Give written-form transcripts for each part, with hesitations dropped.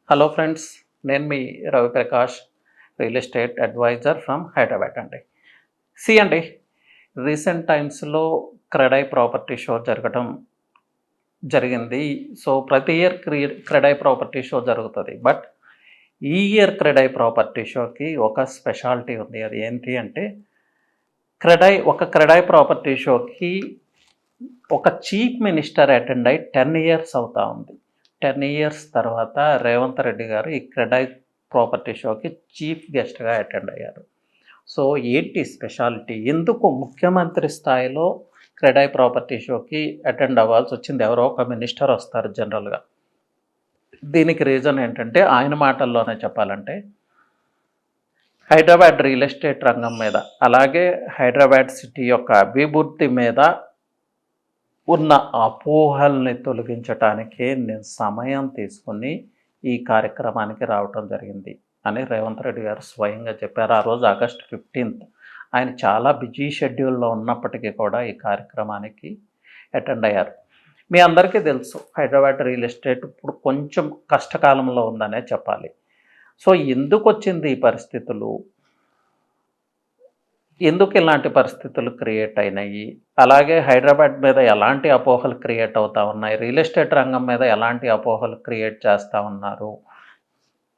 Hello friends, నేను మీ Raviprakash, real estate advisor from Hyderabad అండి. అండి, రీసెంట్ టైమ్స్‌లో క్రెడై ప్రాపర్టీ షో జరగడం జరిగింది. సో, ప్రతి ఇయర్ క్రెడై ప్రాపర్టీ షో జరుగుతది. బట్ ఈ ఇయర్ క్రెడై ప్రాపర్టీ షోకి ఒక స్పెషాలిటీ ఉంది. అది ఏంటి అంటే, క్రెడై ప్రాపర్టీ షోకి ఒక చీఫ్ మినిస్టర్ అటెండ్ అయ్యి 10 ఇయర్స్ అవుతా ఉంది. 10 ఇయర్స్ తర్వాత రేవంత్ రెడ్డి గారు ఈ క్రెడై ప్రాపర్టీ షోకి చీఫ్ గెస్ట్‌గా అటెండ్ అయ్యారు. సో, ఏంటి స్పెషాలిటీ? ఎందుకు ముఖ్యమంత్రి స్థాయిలో క్రెడై ప్రాపర్టీ షోకి అటెండ్ అవ్వాల్సొచ్చింది? ఎవరో ఒక మినిస్టర్ వస్తారు జనరల్‌గా. దీనికి రీజన్ ఏంటంటే, ఆయన మాటల్లోనే చెప్పాలంటే, హైదరాబాద్ రియల్ ఎస్టేట్ రంగం మీద, అలాగే హైదరాబాద్ సిటీ యొక్క అభివృద్ధి మీద ఉన్న అపోహల్ని తొలగించటానికే నేను సమయం తీసుకుని ఈ కార్యక్రమానికి రావటం జరిగింది అని రేవంత్ రెడ్డి గారు స్వయంగా చెప్పారు. ఆ రోజు ఆగస్ట్ 15th ఆయన చాలా బిజీ షెడ్యూల్లో ఉన్నప్పటికీ కూడా ఈ కార్యక్రమానికి అటెండ్ అయ్యారు. మీ అందరికీ తెలుసు, హైదరాబాద్ రియల్ ఎస్టేట్ ఇప్పుడు కొంచెం కష్టకాలంలో ఉందనే చెప్పాలి. సో, ఎందుకు వచ్చింది ఈ పరిస్థితులు? ఎందుకు ఇలాంటి పరిస్థితులు క్రియేట్ అయినాయి? అలాగే హైదరాబాద్ మీద ఎలాంటి అపోహలు క్రియేట్ అవుతా ఉన్నాయి? రియల్ ఎస్టేట్ రంగం మీద ఎలాంటి అపోహలు క్రియేట్ చేస్తూ ఉన్నారు?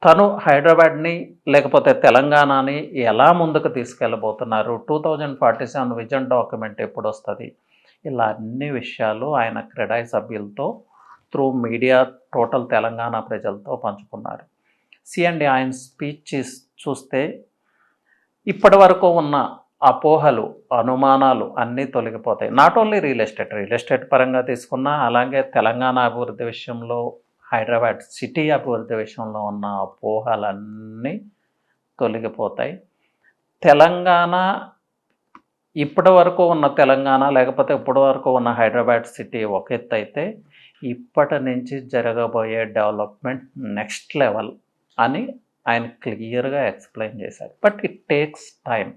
తను హైదరాబాద్‌ని లేకపోతే తెలంగాణని ఎలా ముందుకు తీసుకెళ్ళబోతున్నారు? 2047 విజన్ డాక్యుమెంట్ ఎప్పుడొస్తది? ఇలా అన్ని విషయాలు ఆయన క్రెడై సభ్యులతో త్రూ మీడియా టోటల్ తెలంగాణ ప్రజలతో పంచుకున్నారు. అండి, ఆయన స్పీచ్ చూస్తే ఇప్పటి వరకు ఉన్న అపోహలు, అనుమానాలు అన్నీ తొలగిపోతాయి. నాట్ ఓన్లీ రియల్ ఎస్టేట్ పరంగా తీసుకున్నా, అలాగే తెలంగాణ అభివృద్ధి విషయంలో, హైదరాబాద్ సిటీ అభివృద్ధి విషయంలో ఉన్న అపోహలన్నీ తొలగిపోతాయి. తెలంగాణ ఇప్పటి వరకు ఉన్న తెలంగాణ లేకపోతే ఇప్పటి వరకు ఉన్న హైదరాబాద్ సిటీ ఒక ఎత్తు అయితే, ఇప్పటి నుంచి జరగబోయే డెవలప్మెంట్ నెక్స్ట్ లెవెల్ అని ఆయన క్లియర్‌గా ఎక్స్‌ప్లెయిన్ చేశారు. But it takes time.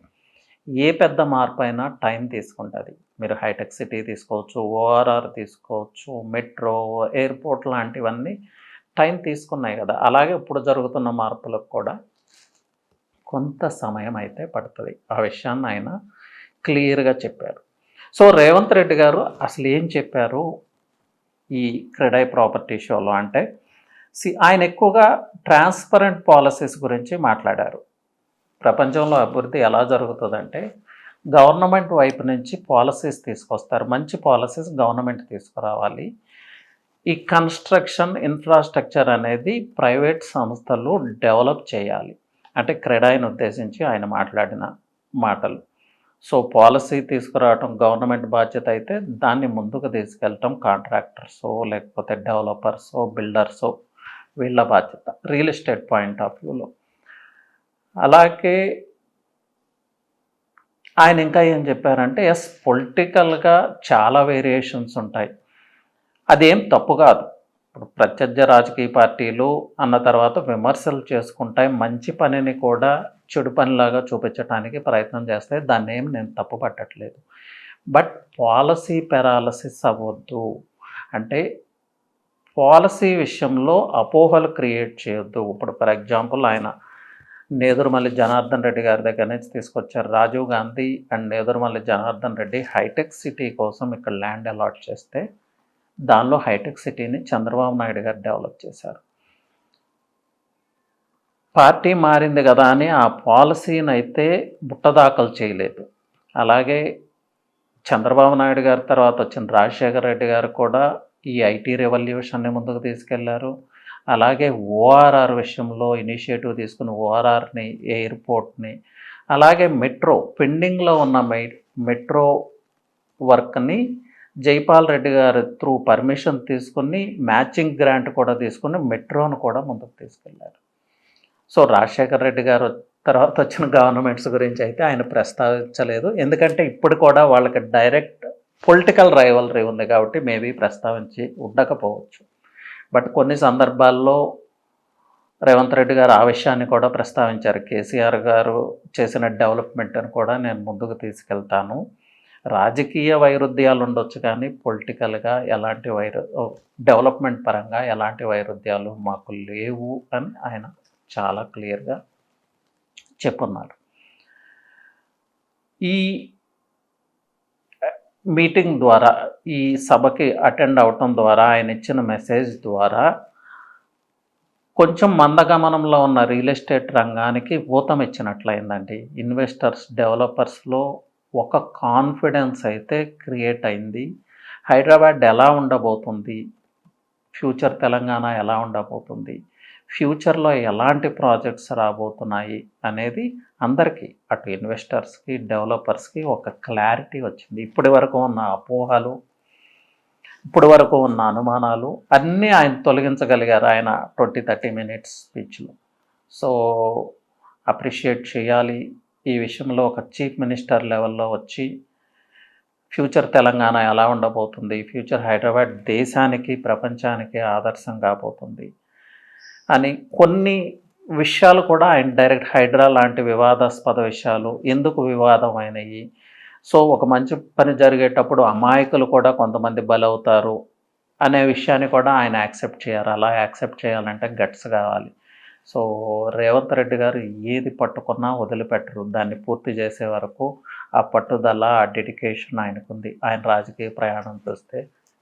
ఏ పెద్ద మార్పు అయినా టైం తీసుకుంటుంది. మీరు హైటెక్ సిటీ తీసుకోవచ్చు, ఓఆర్ఆర్ తీసుకోవచ్చు, మెట్రో, ఎయిర్పోర్ట్ లాంటివన్నీ టైం తీసుకున్నాయి కదా. అలాగే ఇప్పుడు జరుగుతున్న మార్పులకు కూడా కొంత సమయం అయితే పడుతుంది. ఆ విషయాన్ని ఆయన క్లియర్గా చెప్పారు. సో, రేవంత్ రెడ్డి గారు అసలు ఏం చెప్పారు ఈ క్రెడై ప్రాపర్టీ షోలో అంటే, ఆయన ఎక్కువగా ట్రాన్స్పరెంట్ పాలసీస్ గురించి మాట్లాడారు. ప్రపంచంలో అభివృద్ధి ఎలా జరుగుతుందంటే, గవర్నమెంట్ వైపు నుంచి పాలసీస్ తీసుకొస్తారు. మంచి పాలసీస్ గవర్నమెంట్ తీసుకురావాలి. ఈ కన్స్ట్రక్షన్ ఇన్ఫ్రాస్ట్రక్చర్ అనేది ప్రైవేట్ సంస్థలు డెవలప్ చేయాలి. అంటే క్రెడైని ఉద్దేశించి ఆయన మాట్లాడిన మాటలు. సో, పాలసీ తీసుకురావటం గవర్నమెంట్ బాధ్యత అయితే, దాన్ని ముందుకు తీసుకెళ్ళటం కాంట్రాక్టర్సో లేకపోతే డెవలపర్సో బిల్డర్సో వీళ్ళ బాధ్యత రియల్ ఎస్టేట్ పాయింట్ ఆఫ్ వ్యూలో. అలాగే ఆయన ఇంకా ఏం చెప్పారంటే, పొలిటికల్గా చాలా వేరియేషన్స్ ఉంటాయి. అదేం తప్పు కాదు. ఇప్పుడు ప్రత్యర్థ రాజకీయ పార్టీలు అన్న తర్వాత విమర్శలు చేసుకుంటాయి. మంచి పనిని కూడా చెడు పనిలాగా చూపించడానికి ప్రయత్నం చేస్తాయి. దాన్ని ఏం నేను తప్పు పట్టట్లేదు. బట్ పాలసీ పెరాలసిస్ అవ్వద్దు. అంటే పాలసీ విషయంలో అపోహలు క్రియేట్ చేయొద్దు. ఇప్పుడు ఫర్ ఎగ్జాంపుల్ ఆయన నేదురుమల్లి జనార్దన్ రెడ్డి గారి దగ్గర నుంచి తీసుకొచ్చారు. Rajiv Gandhi and Nedurumalli Janardhan Reddy hitech city కోసం ఇక్కడ ల్యాండ్ అలాట్ చేస్తే, దానిలో హైటెక్ సిటీని చంద్రబాబు నాయుడు గారు డెవలప్ చేశారు. పార్టీ మారింది కదా అని ఆ పాలసీని అయితే బుట్టదాఖలు చేయలేదు. అలాగే చంద్రబాబు నాయుడు గారి తర్వాత వచ్చిన రాజశేఖర రెడ్డి గారు కూడా ఈ ఐటీ రెవల్యూషన్ని ముందుకు తీసుకెళ్లారు. అలాగే ఓఆర్ఆర్ విషయంలో ఇనిషియేటివ్ తీసుకుని ఓఆర్ఆర్ని, ఎయిర్పోర్ట్ని, అలాగే మెట్రో పెండింగ్లో ఉన్న మెట్రో వర్క్ని జైపాల్ రెడ్డి గారు త్రూ పర్మిషన్ తీసుకుని మ్యాచింగ్ గ్రాంట్ కూడా తీసుకుని మెట్రోను కూడా ముందుకు తీసుకెళ్లారు. సో, రాజశేఖర రెడ్డి గారు తర్వాత వచ్చిన గవర్నమెంట్స్ గురించి అయితే ఆయన ప్రస్తావించలేదు. ఎందుకంటే ఇప్పుడు కూడా వాళ్ళకి డైరెక్ట్ పొలిటికల్ రైవలరీ ఉంది కాబట్టి మేబీ ప్రస్తావించి ఉండకపోవచ్చు. బట్ కొన్ని సందర్భాల్లో రేవంత్ రెడ్డి గారు ఆ విషయాన్ని కూడా ప్రస్తావించారు. కేసీఆర్ గారు చేసిన డెవలప్మెంట్ని కూడా నేను ముందుకు తీసుకెళ్తాను. రాజకీయ వైరుధ్యాలు ఉండొచ్చు కానీ పొలిటికల్‌గా ఎలాంటి డెవలప్‌మెంట్ పరంగా ఎలాంటి వైరుధ్యాలు మాకు లేవు అని ఆయన చాలా క్లియర్‌గా చెప్పున్నారు. ఈ మీటింగ్ ద్వారా, ఈ సభకి అటెండ్ అవ్వటం ద్వారా, ఆయన ఇచ్చిన మెసేజ్ ద్వారా కొంచెం మందగమనంలో ఉన్న రియల్ ఎస్టేట్ రంగానికి ఊతం ఇచ్చినట్లయిందండి. ఇన్వెస్టర్స్, డెవలపర్స్‌లో ఒక కాన్ఫిడెన్స్ అయితే క్రియేట్ అయింది. హైదరాబాద్ ఎలా ఉండబోతుంది, ఫ్యూచర్ తెలంగాణ ఎలా ఉండబోతుంది, ఫ్యూచర్లో ఎలాంటి ప్రాజెక్ట్స్ రాబోతున్నాయి అనేది అందరికీ, అటు ఇన్వెస్టర్స్కి, డెవలపర్స్కి ఒక క్లారిటీ వచ్చింది. ఇప్పటి వరకు ఉన్న అపోహలు, ఇప్పటి వరకు ఉన్న అనుమానాలు అన్నీ ఆయన తొలగించగలిగారు ఆయన 20-30 మినిట్స్ స్పీచ్లో. సో అప్రిషియేట్ చేయాలి. ఈ విషయంలో ఒక చీఫ్ మినిస్టర్ లెవెల్లో వచ్చి ఫ్యూచర్ తెలంగాణ ఎలా ఉండబోతుంది, ఫ్యూచర్ హైదరాబాద్ దేశానికి, ప్రపంచానికి ఆదర్శం కాబోతుంది అని కొన్ని విషయాలు కూడా ఆయన డైరెక్ట్ హైడ్రా లాంటి వివాదాస్పద విషయాలు ఎందుకు వివాదమైనవి, సో ఒక మంచి పని జరిగేటప్పుడు అమాయకులు కూడా కొంతమంది బలవుతారు అనే విషయాన్ని కూడా ఆయన యాక్సెప్ట్ చేయాలి. అలా యాక్సెప్ట్ చేయాలంటే గట్స్ కావాలి. సో రేవంత్ రెడ్డి గారు ఏది పట్టుకున్నా వదిలిపెట్టరు. దాన్ని పూర్తి చేసే వరకు ఆ పట్టుదల, ఆ డెడికేషన్ ఆయనకుంది. ఆయన రాజకీయ ప్రయాణం చూస్తే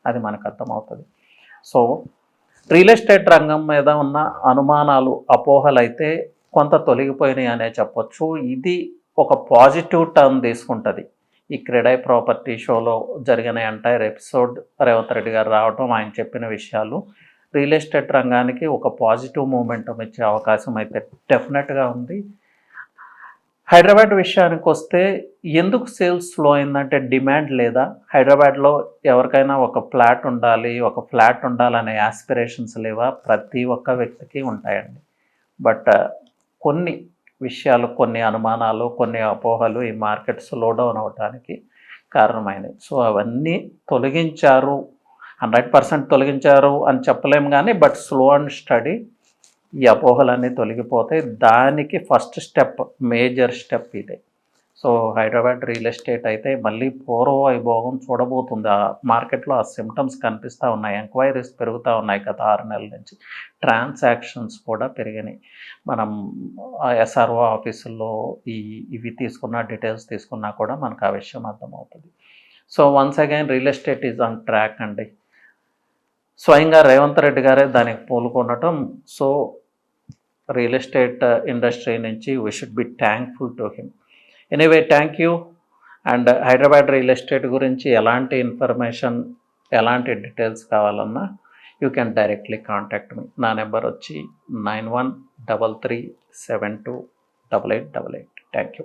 అది మనకు అర్థమవుతుంది. సో రియల్ ఎస్టేట్ రంగం మీద ఉన్న అనుమానాలు, అపోహలు అయితే కొంత తొలగిపోయినాయి అనే చెప్పొచ్చు. ఇది ఒక పాజిటివ్ టర్న్ తీసుకుంటుంది. ఈ క్రెడై ప్రాపర్టీ షోలో జరిగిన ఎంటైర్ ఎపిసోడ్, రేవంత్ రెడ్డి గారు రావటం, ఆయన చెప్పిన విషయాలు రియల్ ఎస్టేట్ రంగానికి ఒక పాజిటివ్ మూమెంటం ఇచ్చే అవకాశం అయితే డెఫినెట్గా ఉంది. హైదరాబాద్ విషయానికి వస్తే ఎందుకు సేల్స్ స్లో అయిందంటే డిమాండ్ లేదా, హైదరాబాద్లో ఎవరికైనా ఒక ఫ్లాట్ ఉండాలనే యాస్పిరేషన్స్ లేవా? ప్రతి ఒక్క వ్యక్తికి ఉంటాయండి. బట్ కొన్ని విషయాలు, కొన్ని అనుమానాలు, కొన్ని అపోహలు ఈ మార్కెట్ స్లో డౌన్ అవడానికి కారణమైనవి. సో అవన్నీ తొలగించారు, 100% తొలగించారు అని చెప్పలేము కానీ, బట్ స్లో అండ్ స్టడీ ఈ అపోహలన్నీ తొలగిపోతాయి. దానికి ఫస్ట్ స్టెప్, మేజర్ స్టెప్ ఇదే. సో హైదరాబాద్ రియల్ ఎస్టేట్ అయితే మళ్ళీ పూర్వ వైభోగం చూడబోతుంది. ఆ మార్కెట్లో ఆ సిమ్టమ్స్ కనిపిస్తూ ఉన్నాయి. ఎంక్వైరీస్ పెరుగుతూ ఉన్నాయి గత 6 నెలల నుంచి. ట్రాన్సాక్షన్స్ కూడా పెరిగినాయి. మనం ఎస్ఆర్ఓ ఆఫీసుల్లో ఇవి తీసుకున్న డీటెయిల్స్ తీసుకున్నా కూడా మనకు ఆ విషయం అర్థమవుతుంది. So once again real estate is on track అండి. స్వయంగా రేవంత్ రెడ్డి గారే దానికి పూనుకొనటం. సో రియల్ ఎస్టేట్ ఇండస్ట్రీ నుంచి we should be thankful to him. Anyway, thank you. And Hyderabad real estate గురించి ఎలాంటి ఇన్ఫర్మేషన్, ఎలాంటి డీటెయిల్స్ కావాలన్నా you can directly contact me. నా నెంబర్ వచ్చి 9133728888. Thank you.